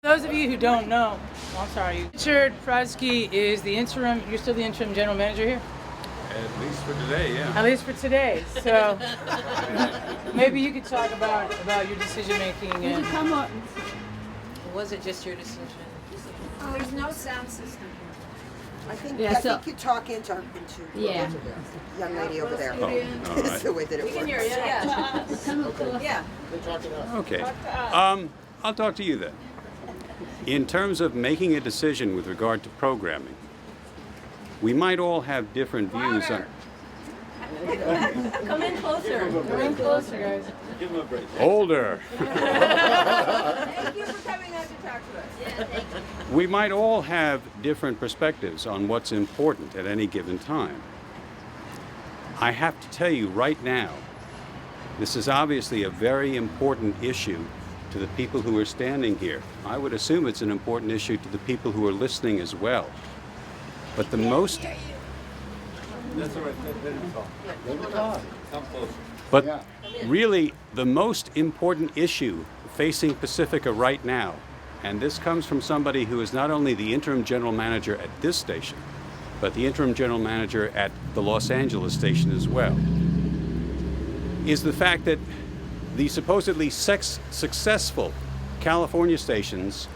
Those of you who don't know, I'm sorry, Richard Pirodsky is the interim, you're still the interim general manager here? At least for today, yeah. At least for today. So maybe you could talk about your decision making. And Come on. Was it just your decision? There's no sound system. I think Yeah, I so- think you talk into Yeah. young lady over there. Oh, all It's right. the way that it We can works. hear you, yeah. Come close. Yeah. Okay. I'll talk to you then. In terms of making a decision with regard to programming, we might all have different views on. Come in closer. come in closer, guys. Give him a break. Older. Thank you for coming out to talk to us. Yeah, thank you. We might all have different perspectives on what's important at any given time. I have to tell you right now, this is obviously a very important issue to the people who are standing here. I would assume it's an important issue to the people who are listening as well. But the most... That's all right. Let me talk. Come closer. But really, the most important issue facing Pacifica right now, and this comes from somebody who is not only the interim general manager at this station, but the interim general manager at the Los Angeles station as well, is the fact that the supposedly successful California stations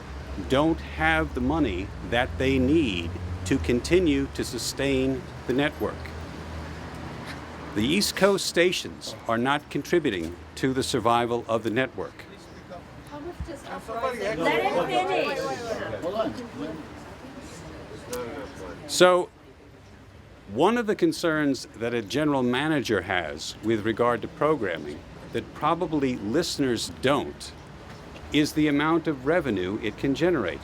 don't have the money that they need to continue to sustain the network. The East Coast stations are not contributing to the survival of the network. Let him finish. Hold on. So, one of the concerns that a general manager has with regard to programming that probably listeners don't is the amount of revenue it can generate.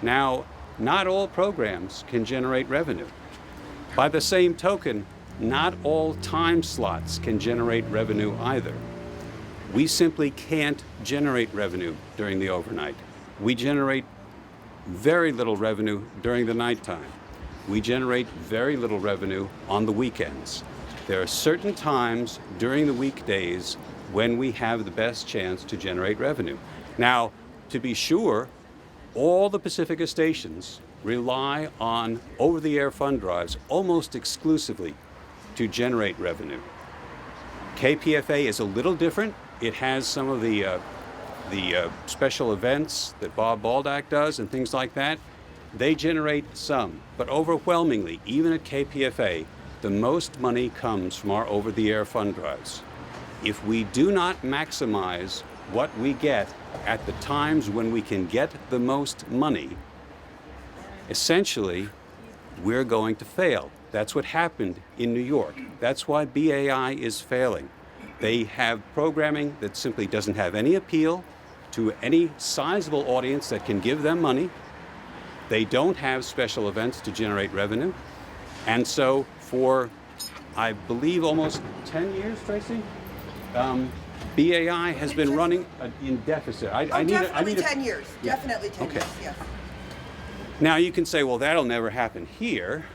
Now, not all programs can generate revenue. By the same token, not all time slots can generate revenue either. We simply can't generate revenue during the overnight. We generate very little revenue during the nighttime. We generate very little revenue on the weekends. There are certain times during the weekdays when we have the best chance to generate revenue. Now, to be sure, all the Pacifica stations rely on over-the-air fund drives almost exclusively to generate revenue. KPFA is a little different. It has some of the special events that Bob Baldock does and things like that. They generate some, but overwhelmingly, even at KPFA, the most money comes from our over-the-air fund drives. If we do not maximize what we get at the times when we can get the most money, essentially, we're going to fail. That's what happened in New York. That's why BAI is failing. They have programming that simply doesn't have any appeal to any sizable audience that can give them money. They don't have special events to generate revenue. And so for, I believe, almost 10 years, Tracy, BAI has been running in deficit. Definitely 10 years. Yeah. Definitely 10 Okay. years, yes. Now you can say, well, that'll never happen here.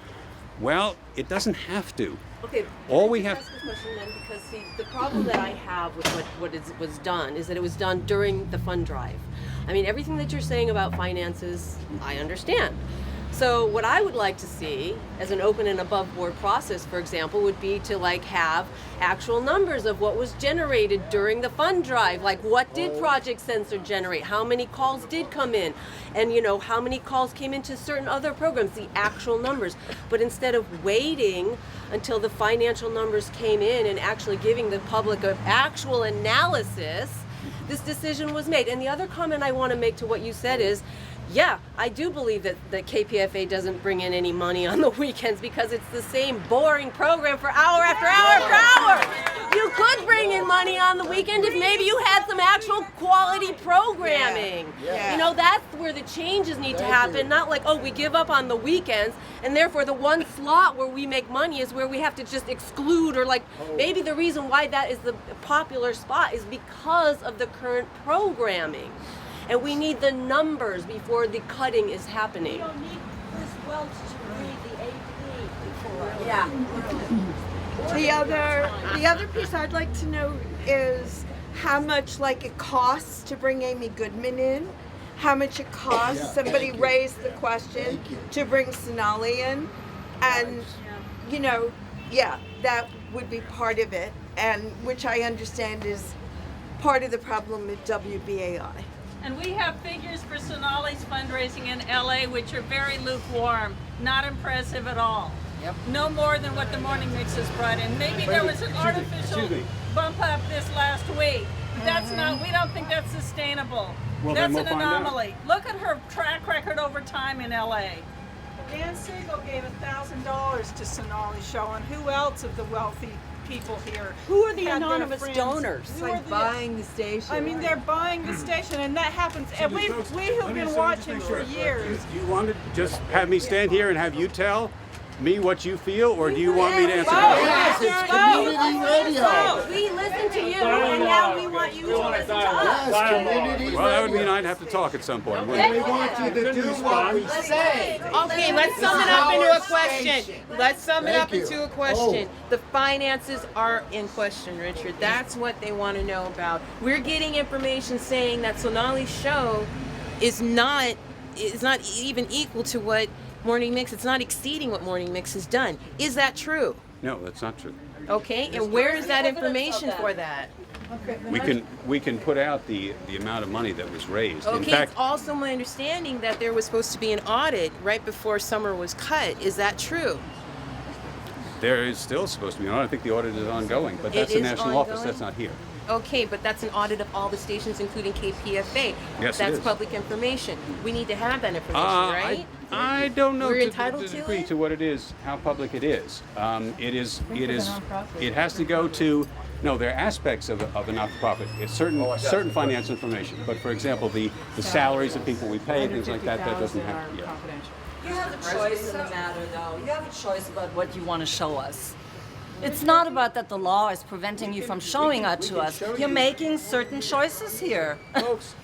Well, it doesn't have to. Okay. All we have- Ask a question then, because see, the problem that I have with was done is that it was done during the fund drive. I mean, everything that you're saying about finances, I understand. So what I would like to see as an open and above board process, for example, would be to like have actual numbers of what was generated during the fund drive. Like what did Project Sensor generate? How many calls did come in? And you know, how many calls came into certain other programs, the actual numbers. But instead of waiting until the financial numbers came in and actually giving the public an actual analysis, this decision was made. And the other comment I want to make to what you said is, yeah, I do believe that the KPFA doesn't bring in any money on the weekends because it's the same boring program for hour after hour after hour. You could bring in money on the weekend if maybe you had some actual quality programming. Yeah. You know, that's where the changes need to happen. Not like, oh, we give up on the weekends and therefore the one slot where we make money is where we have to just exclude, or like maybe the reason why that is the popular spot is because of the current programming. And we need the numbers before the cutting is happening. You don't need Chris Welch to read the AP before. Yeah. The other piece I'd like to know is how much like it costs to bring Amy Goodman in, how much it costs. Somebody raised the question to bring Sonali in, and you know, yeah, that would be part of it, and which I understand is part of the problem with WBAI. And we have figures for Sonali's fundraising in LA which are very lukewarm, not impressive at all. Yep. No more than what the morning mix has brought in. Maybe there was an artificial bump up this last week. But that's not, we don't think that's sustainable. Well, that's then an we'll find out. anomaly. Look at her track record over time in LA. Dan Siegel gave $1,000 to Sonali show, and who else of the wealthy people here? Who are the had their anonymous friends? donors? Who are Buying the station. I mean, they're buying the station, and that happens. And we who've been watching for years. Do you want to just have me stand here and have you tell me what you feel, or do you want me to answer Yes, questions? it's community radio. We listen to you, and now we want you to listen to us. Yes, community Well, that would radio. mean I'd have to talk at some point. We want you to do what we say. Okay, let's sum it up into a question. Let's sum it up into a question. The finances are in question, Richard. That's what they want to know about. We're getting information saying that Sonali's show is not even equal to what Morning Mix. It's not exceeding what Morning Mix has done. Is that true? No, that's not true. Okay, and where is that information for that? We can put out the amount of money that was raised. Okay, In fact, it's also my understanding that there was supposed to be an audit right before summer was cut. Is that true? there is still supposed to be an audit. I think the audit is ongoing, but that's It a is national office. ongoing? That's not here. Okay, but that's an audit of all the stations, including KPFA. Yes, it That's is. public information. We need to have that information, right? I don't know We're to entitled the to degree it? to what it is, how public it is. It has to go to, no, there are aspects of a not-for-profit. It's certain finance information, but for example, the salaries of people we pay, things like that, that doesn't have, yeah. You have a choice in the matter, though. You have a choice about what you want to show us. It's not about that the law is preventing you from showing it to us. You're making certain choices here. Folks,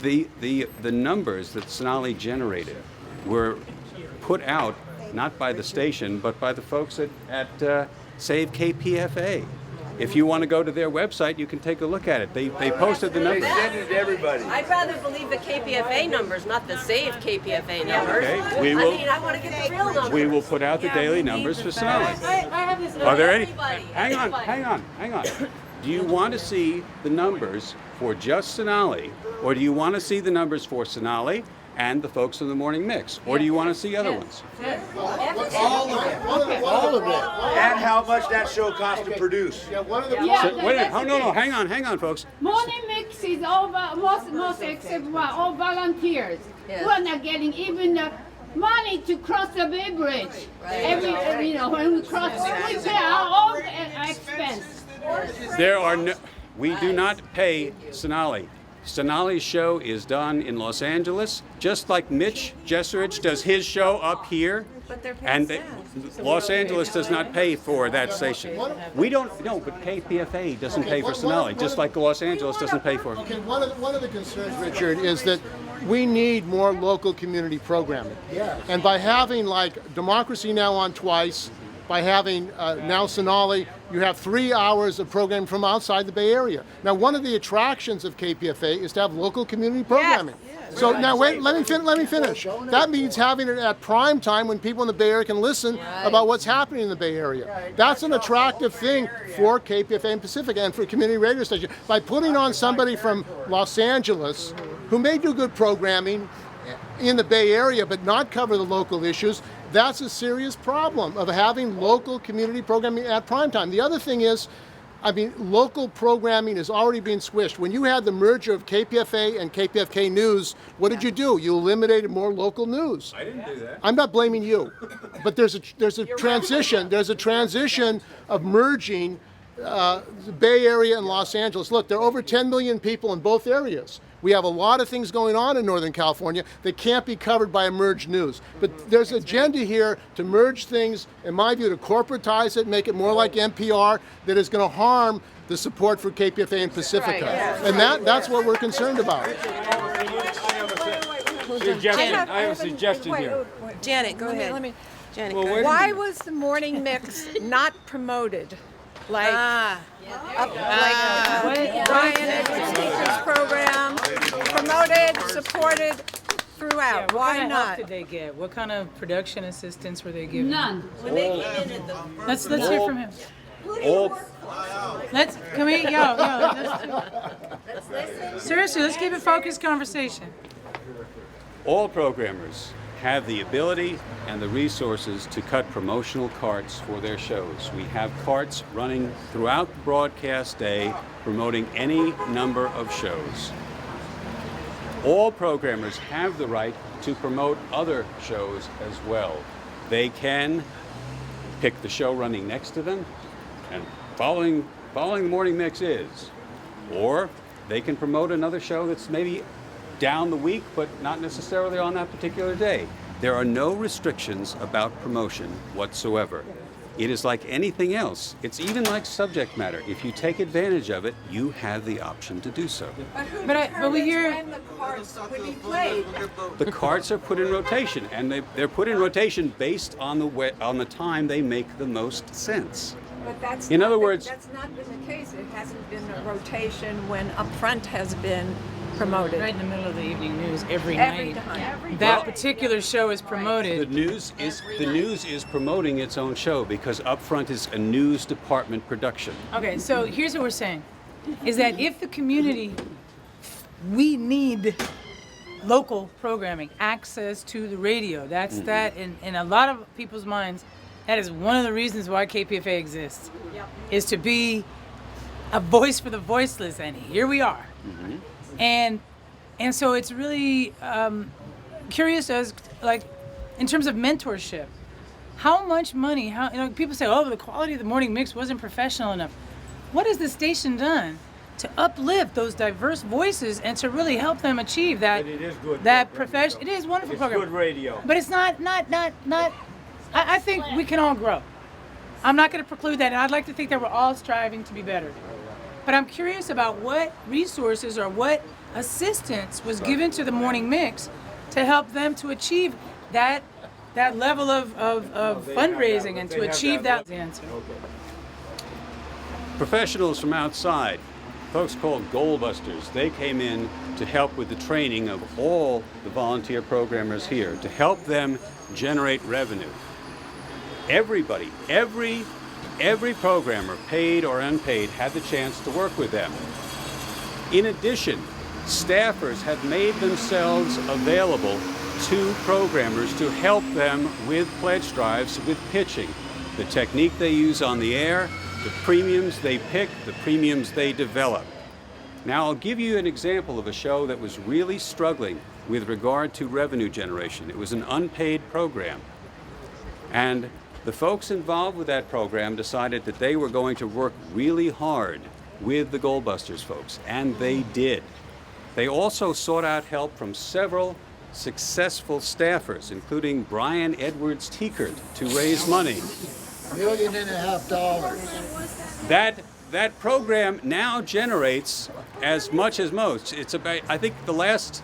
the numbers that Sonali generated were put out not by the station, but by the folks at Save KPFA. If you want to go to their website, you can take a look at it. They posted the numbers. Send it to everybody. I'd rather believe the KPFA numbers, not the Save KPFA numbers. Okay, we will. I mean, I want to get the real numbers. We will put out the daily numbers for Sonali. I have this. Are there any? Everybody, Hang on. Do you want to see the numbers for just Sonali, or do you want to see the numbers for Sonali and the folks in the morning mix, or do you want to see other ones? All of it. And how much that show costs to produce. So, wait a minute. Oh, no, hang on, folks. Morning mix is all most except all volunteers who are not getting even the money to cross the Bay Bridge. Every when we cross, we pay our own expense. There are no. We do not pay Sonali. Sonali's show is done in Los Angeles, just like Mitch Jesserich does his show up here. But they're paying And staff. Los Angeles does not pay for that station. We don't, no, but KPFA doesn't pay for Sonali, just like Los Angeles doesn't pay for. Okay, one of the concerns, Richard, is that we need more local community programming. And by having like Democracy Now! On twice, by having now Sonali, you have 3 hours of programming from outside the Bay Area. Now, one of the attractions of KPFA is to have local community programming. So now, wait, let me finish. That means having it at prime time when people in the Bay Area can listen about what's happening in the Bay Area. That's an attractive thing for KPFA and Pacifica and for community radio station. By putting on somebody from Los Angeles who may do good programming in the Bay Area but not cover the local issues, that's a serious problem of having local community programming at prime time. The other thing is, I mean, local programming is already being switched. When you had the merger of KPFA and KPFK News, what did you do? You eliminated more local news. I didn't do that. I'm not blaming you, but there's a transition. There's a transition of merging the Bay Area and Los Angeles. Look, there are over 10 million people in both areas. We have a lot of things going on in Northern California that can't be covered by a merged news. But there's an agenda here to merge things, in my view, to corporatize it, make it more like NPR, that is going to harm the support for KPFA and Pacifica. And that's what we're concerned about. I have a suggestion here. Janet, go ahead. Janet, go Why was the morning mix not promoted like Brian Edwards Teachers Program, promoted, supported throughout. What Why kind of not? help did they get? What kind of production assistance were they given? None. Let's hear from him. Can we seriously, let's keep a focused conversation. All programmers have the ability and the resources to cut promotional carts for their shows. We have carts running throughout the broadcast day promoting any number of shows. All programmers have the right to promote other shows as well. They can pick the show running next to them and following the morning mix is, or they can promote another show that's maybe down the week but not necessarily on that particular day. There are no restrictions about promotion whatsoever. It is like anything else. It's even like subject matter. If you take advantage of it, you have the option to do so. But we hear when the cards would be played. The carts are put in rotation, and they're put in rotation based on the time they make the most sense. But that's In other words, that's not been the case. It hasn't been a rotation when Upfront has been promoted. right in the middle of the evening news every night. time. That particular show is promoted. the news is promoting its own show because Upfront is a news department production. Okay, so here's what we're saying, is that if the community, we need local programming, access to the radio. That's that in a lot of people's minds, that is one of the reasons why KPFA exists, is to be a voice for the voiceless, and here we are. And so it's really curious as, like, in terms of mentorship, how much money, people say, oh, the quality of the morning mix wasn't professional enough. What has the station done to uplift those diverse voices and to really help them achieve that? But it is good. That profession. It is wonderful It's program. good radio. But it's not. I think we can all grow. I'm not going to preclude that, and I'd like to think that we're all striving to be better. But I'm curious about what resources or what assistance was given to the morning mix to help them to achieve that level of fundraising and to achieve that answer. Professionals from outside, folks called Goalbusters, they came in to help with the training of all the volunteer programmers here, to help them generate revenue. Everybody, every programmer, paid or unpaid, had the chance to work with them. In addition, staffers have made themselves available to programmers to help them with pledge drives, with pitching. The technique they use on the air, the premiums they pick, the premiums they develop. Now I'll give you an example of a show that was really struggling with regard to revenue generation. It was an unpaid program. And the folks involved with that program decided that they were going to work really hard with the Goalbusters folks, and they did. They also sought out help from several successful staffers, including Brian Edwards Teachers, to raise money. $1.5 million. That program now generates as much as most. It's about, I think the last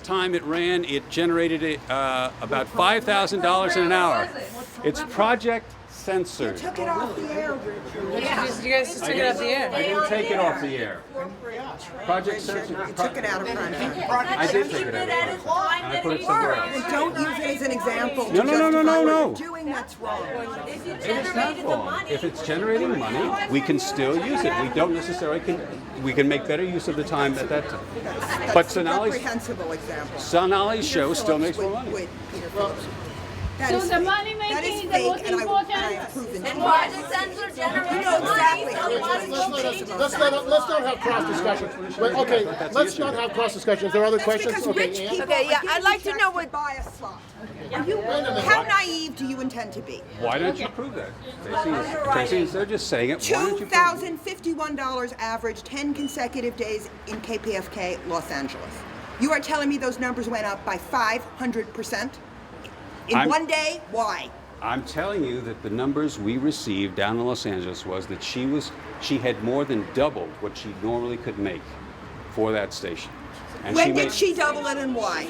time it ran, it generated about $5,000 in an hour. It's project censored. Took it off the air. You guys just took it off the air. I didn't take it off the air. Project censored. You took it out of front. I did take it out of front. And I put it somewhere else. And don't use it as an example. No. to justify what you're doing that's wrong. It's not wrong. If it's generating money, we can still use it. We don't necessarily we can make better use of the time at that time. But That's a reprehensible example. Sonali's show still makes more money. With Peter Phillips. That So is- the money that making is is the fake, most and I important. have proven And it. project censor generates You know exactly. Let's not have cross discussions. But, okay, let's not have cross discussions. There are other questions? Because Okay, rich Ann? people Okay, yeah, are I'd like to given know chance what- buy a slot. How naive do you intend to be? Why don't you prove that? Tracy, they're just saying it. Why don't you prove it? $2,051 average, 10 consecutive days in KPFK, Los Angeles. You are telling me those numbers went up by 500%? In I'm- one day? Why? I'm telling you that the numbers we received down in Los Angeles was that she had more than doubled what she normally could make for that station. And When did she double it and why?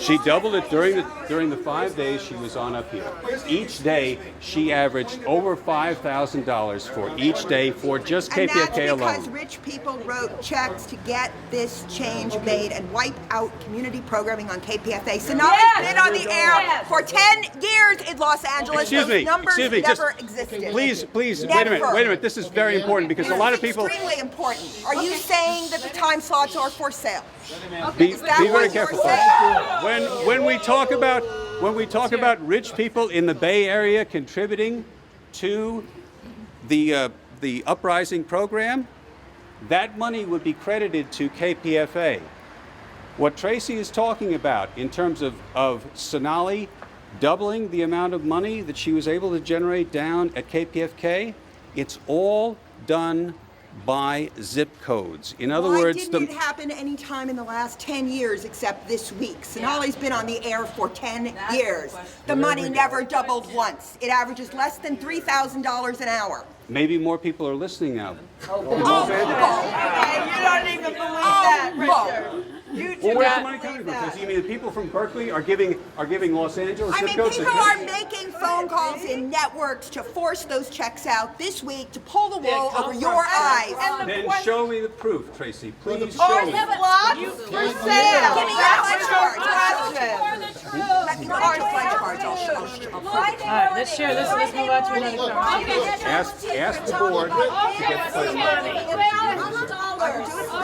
She doubled it during the 5 days she was on appeal. Each day she averaged over $5,000 for each day for just KPFK And that's because alone. rich people wrote checks to get this change made and wipe out community programming on KPFA. Sonali's been on the air for 10 years in Los Angeles. Excuse Those me, numbers excuse me, never just existed. please, Never. wait a minute. This is very important because a lot of people. Extremely important. Are you saying that the time slots are for sale? Be Is that very what you're careful. saying? When we talk about rich people in the Bay Area contributing to the Uprising program, that money would be credited to KPFA. What Tracy is talking about in terms of Sonali doubling the amount of money that she was able to generate down at KPFK, it's all done by zip codes. In other Why words, didn't it happen any time in the last 10 years except this week? Sonali's been on the air for 10 years. The money never doubled once. It averages less than $3,000 an hour. maybe more people are listening now. You don't even believe that, Richard. You do Well, where's the not money coming believe from? that. Because you mean the people from Berkeley are giving Los Angeles I zip mean, codes? people are making phone calls in networks to force those checks out this week to pull the wool over your eyes. Then show me the proof, Tracy. Please Or show me. slots for sale. Give me your pledge cards. Question. Let me borrow your pledge cards. I'll prove it. All right, let's share this. Let's move on to another conversation. Ask the board to get the pledge cards.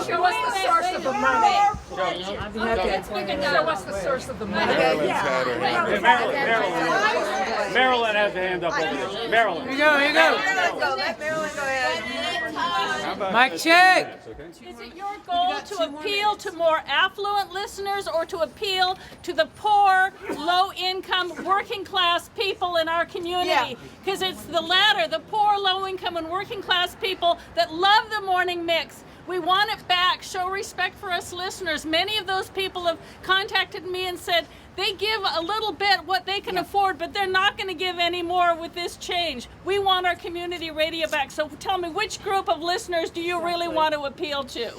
Okay, what's the source of the money? I'd be happy to point it out. What's the source of the money? Marilyn has a hand up over there. Marilyn. Here you go, here you go. Let Marilyn go ahead. Mic check. Is it your goal to appeal to more affluent listeners or to appeal to the poor, low-income, working-class people in our community? Because it's the latter, the poor, low-income, and working-class people that love the morning mix. We want it back. Show respect for us listeners. Many of those people have contacted me and said they give a little bit what they can afford, but they're not going to give any more with this change. We want our community radio back. So tell me, which group of listeners do you really want to appeal to?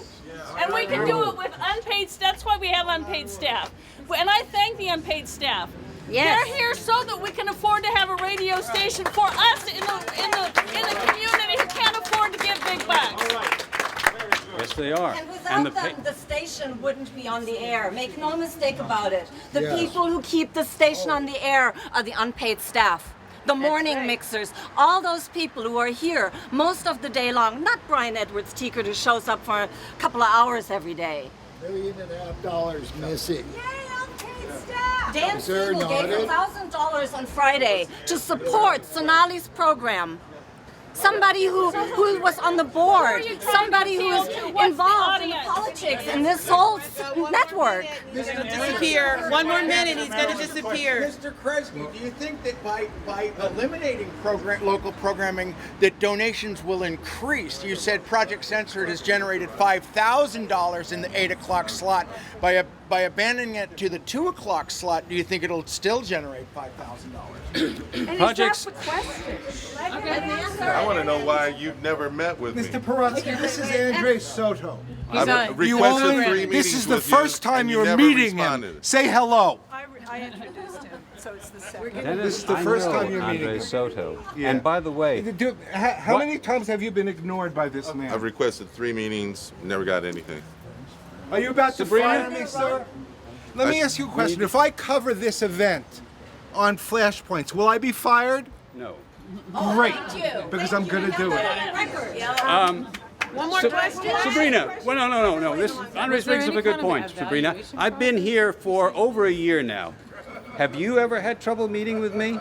And we can do it with unpaid staff. That's why we have unpaid staff. And I thank the unpaid staff. Yes. They're here so that we can afford to have a radio station for us in the community who can't afford to give big bucks. Yes, they are. And without them, the station wouldn't be on the air. Make no mistake about it. The people who keep the station on the air are the unpaid staff. The morning mixers, all those people who are here most of the day long, not Brian Edwards Teekert who shows up for a couple of hours every day. $1.5 million missing. Dan Is there Siegel not gave it? $1,000 on Friday to support Sonali's program. Somebody who was on the board, somebody who is involved in the politics in this whole network. He's going to disappear. One more minute, he's going to disappear. Mr. Kresge, do you think that by eliminating local programming, that donations will increase? You said Project Censored has generated $5,000 in the 8 o'clock slot. By abandoning it to the 2 o'clock slot, do you think it'll still generate $5,000? Projects. I want to know why you've never met with me. Mr. Pirodsky, this is Andre Soto. I've requested 3 meetings This is the with you, first time and you you're never meeting him. responded. Say hello. I introduced him, so it's the second. This is the first time you're meeting Andre him. Soto. Yeah. And by the way, How What? many times have you been ignored by this man? I've requested 3 meetings, never got anything. Are you about to Sabrina? fire me, sir? Let me ask you a question. If I cover this event on Flashpoints, will I be fired? no. Great, because I'm going to do it. One more question. Sabrina, well, no. Andres brings up a good point, Sabrina. I've been here for over a year now. Have you ever had trouble meeting with me?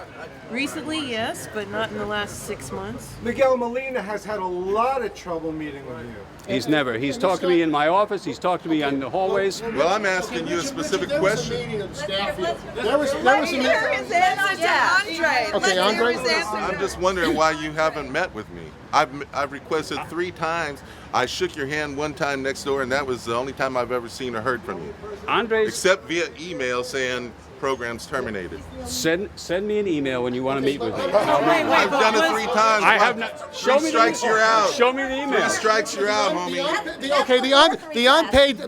Recently, yes, but not in the last 6 months. Miguel Molina has had a lot of trouble meeting with you. He's never. He's talked to me in my office. He's talked to me on the hallways. Well, I'm asking you a specific question. There was a meeting. Hear his answer to Andre. Okay, Andre. I'm just wondering why you haven't met with me. I've requested 3 times I shook your hand one time next door, and that was the only time I've ever seen or heard from you. Andres, except via email saying program's terminated. Send me an email when you want to meet with me. I've done it 3 times. I have not. Show me strikes, you're out. Show me the email. 3 strikes, you're out, homie.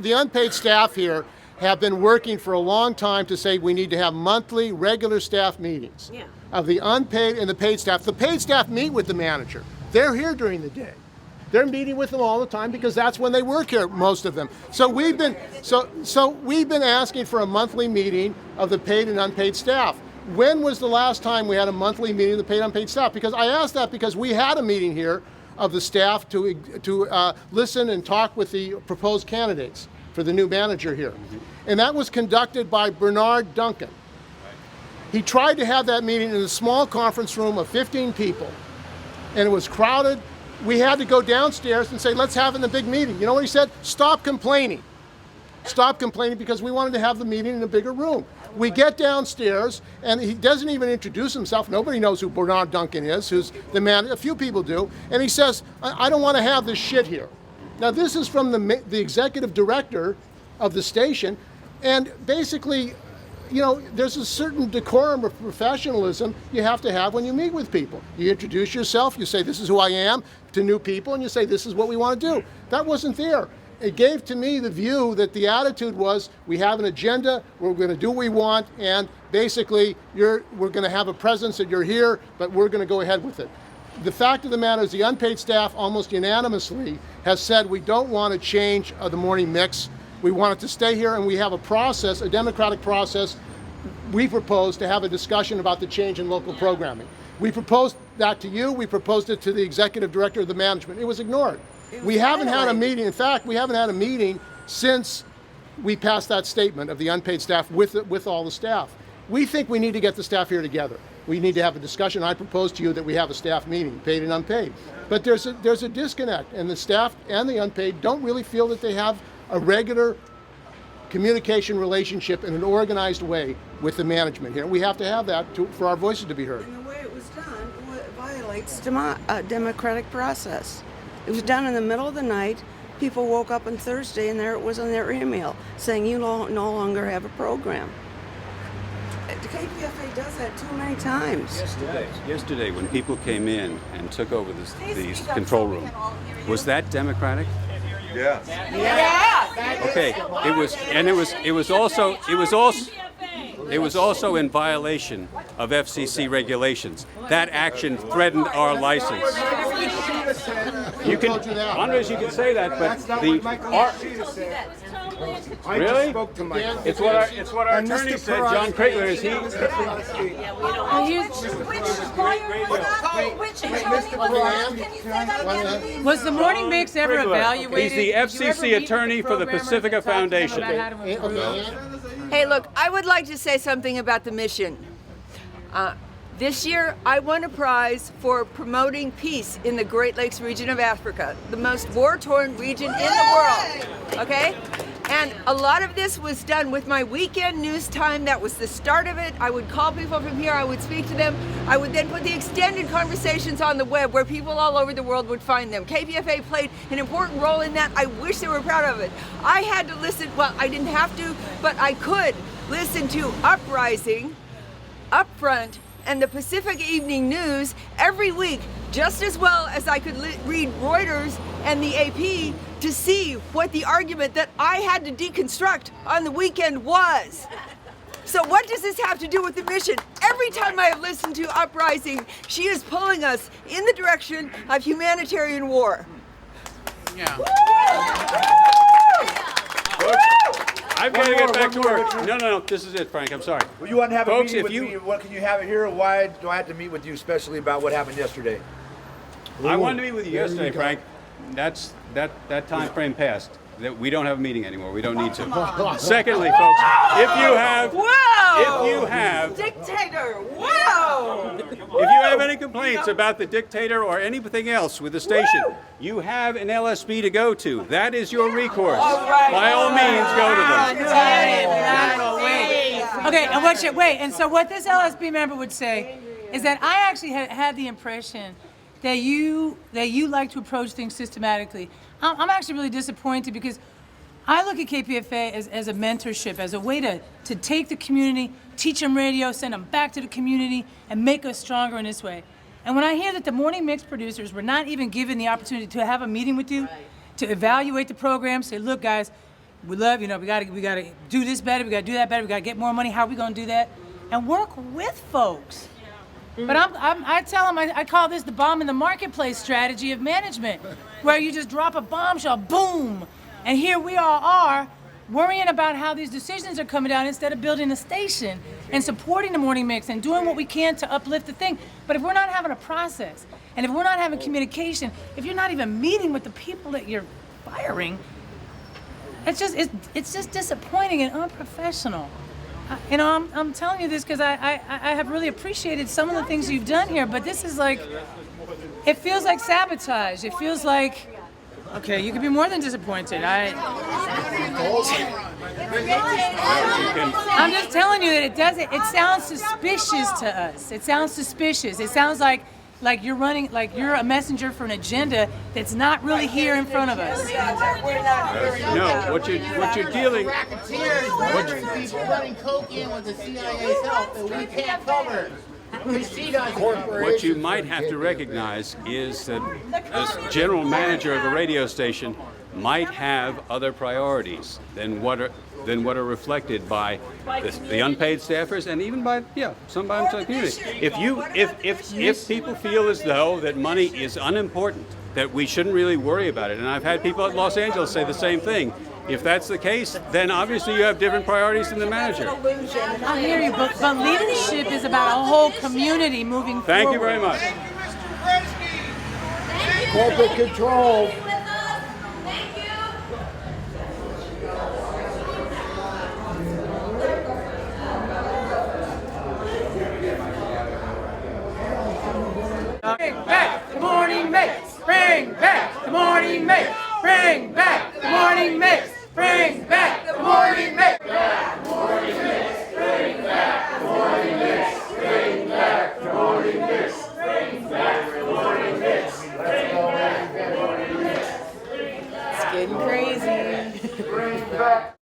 The unpaid staff here have been working for a long time to say we need to have monthly, regular staff meetings of the unpaid and the paid staff. The paid staff meet with the manager. They're here during the day. They're meeting with them all the time because that's when they work here, most of them. So we've been asking for a monthly meeting of the paid and unpaid staff. When was the last time we had a monthly meeting of the paid and unpaid staff? Because I asked that because we had a meeting here of the staff to listen and talk with the proposed candidates for the new manager here. And that was conducted by Bernard Duncan. He tried to have that meeting in a small conference room of 15 people, and it was crowded. We had to go downstairs and say, let's have it in a big meeting. You know what he said? Stop complaining. Stop complaining, because we wanted to have the meeting in a bigger room. We get downstairs, and he doesn't even introduce himself. Nobody knows who Bernard Duncan is, who's the man. A few people do. And he says, I don't want to have this shit here. Now, this is from the executive director of the station, and basically, you know, there's a certain decorum of professionalism you have to have when you meet with people. You introduce yourself, you say, this is who I am, to new people, and you say, this is what we want to do. That wasn't there. It gave to me the view that the attitude was, we have an agenda, we're going to do what we want, and basically, we're going to have a presence that you're here, but we're going to go ahead with it. The fact of the matter is the unpaid staff almost unanimously has said we don't want to change the morning mix. We want it to stay here, and we have a process, a democratic process. We propose to have a discussion about the change in local programming. We proposed that to you. We proposed it to the executive director of the management. It was ignored. We haven't had a meeting. In fact, we haven't had a meeting since we passed that statement of the unpaid staff with all the staff. We think we need to get the staff here together. We need to have a discussion. I propose to you that we have a staff meeting, paid and unpaid. But there's a disconnect, and the staff and the unpaid don't really feel that they have a regular communication relationship in an organized way with the management here. We have to have that for our voices to be heard. And the way it was done violates democratic process. It was done in the middle of the night. People woke up on Thursday and there it was on their email saying you no longer have a program. The KPFA does that too many times. Yesterday, when people came in and took over the control room, was that democratic? Yeah. Okay. It was also in violation of FCC regulations. That action threatened our license. You can, Andres, you can say that, but really? It's what our attorney said. John Krigler is he? Was the morning mix ever evaluated? He's the FCC attorney for the Pacifica Foundation. Hey, look, I would like to say something about the mission. This year, I won a prize for promoting peace in the Great Lakes region of Africa, the most war-torn region in the world, okay? And a lot of this was done with my weekend news time. That was the start of it. I would call people from here, I would speak to them. I would then put the extended conversations on the web where people all over the world would find them. KPFA played an important role in that. I wish they were proud of it. I had to listen, well, I didn't have to, but I could listen to Uprising, Upfront, and the Pacific Evening News every week, just as well as I could read Reuters and the AP to see what the argument that I had to deconstruct on the weekend was. So what does this have to do with the mission? Every time I have listened to Uprising, she is pulling us in the direction of humanitarian war. Yeah. I've got to get back to work. No. This is it, Frank. I'm sorry. Well, you want to have Folks, a meeting with me? What can you have it here? Why do I have to meet with you, especially about what happened yesterday? I wanted to meet with you yesterday, Frank. That time frame passed. That we don't have a meeting anymore. We don't need to. Secondly, folks, if you have dictator, wow! If you have any complaints about the dictator or anything else with the station, you have an LSB to go to. That is your recourse. By all means, go to them. Okay, and so what this LSB member would say is that I actually had the impression that you like to approach things systematically. I'm actually really disappointed because I look at KPFA as a mentorship, as a way to take the community, teach them radio, send them back to the community, and make us stronger in this way. And when I hear that the morning mix producers were not even given the opportunity to have a meeting with you, to evaluate the program, say, look, guys, we love, we gotta do this better, we gotta do that better, we gotta get more money, how are we gonna do that? And work with folks. But I tell them, I call this the bomb in the marketplace strategy of management, where you just drop a bombshell, boom, and here we all are worrying about how these decisions are coming down instead of building a station and supporting the morning mix and doing what we can to uplift the thing. But if we're not having a process, and if we're not having communication, if you're not even meeting with the people that you're firing, it's just disappointing and unprofessional. I'm telling you this because I have really appreciated some of the things you've done here, but this is like, it feels like sabotage. It feels like, okay, you could be more than disappointed. I'm just telling you that it sounds suspicious to us. It sounds suspicious. It sounds like you're running, like you're a messenger for an agenda that's not really here in front of us. No, what you're dealing. People running cocaine with the CIA's help that we can't cover. What you might have to recognize is that as general manager of a radio station might have other priorities than what are reflected by the unpaid staffers and even by some by the community. If people feel as though that money is unimportant, that we shouldn't really worry about it, and I've had people at Los Angeles say the same thing. If that's the case, then obviously you have different priorities than the manager. I hear you, but leadership is about a whole community moving forward. Thank you very much. Corporate control. Bring back the morning mix. Bring back the morning mix. Bring back the morning mix. Bring back the morning mix. Bring back the morning mix. Bring back the morning mix. Bring back the morning mix. Bring back the morning mix. Bring back the morning mix. It's getting crazy. Bring back.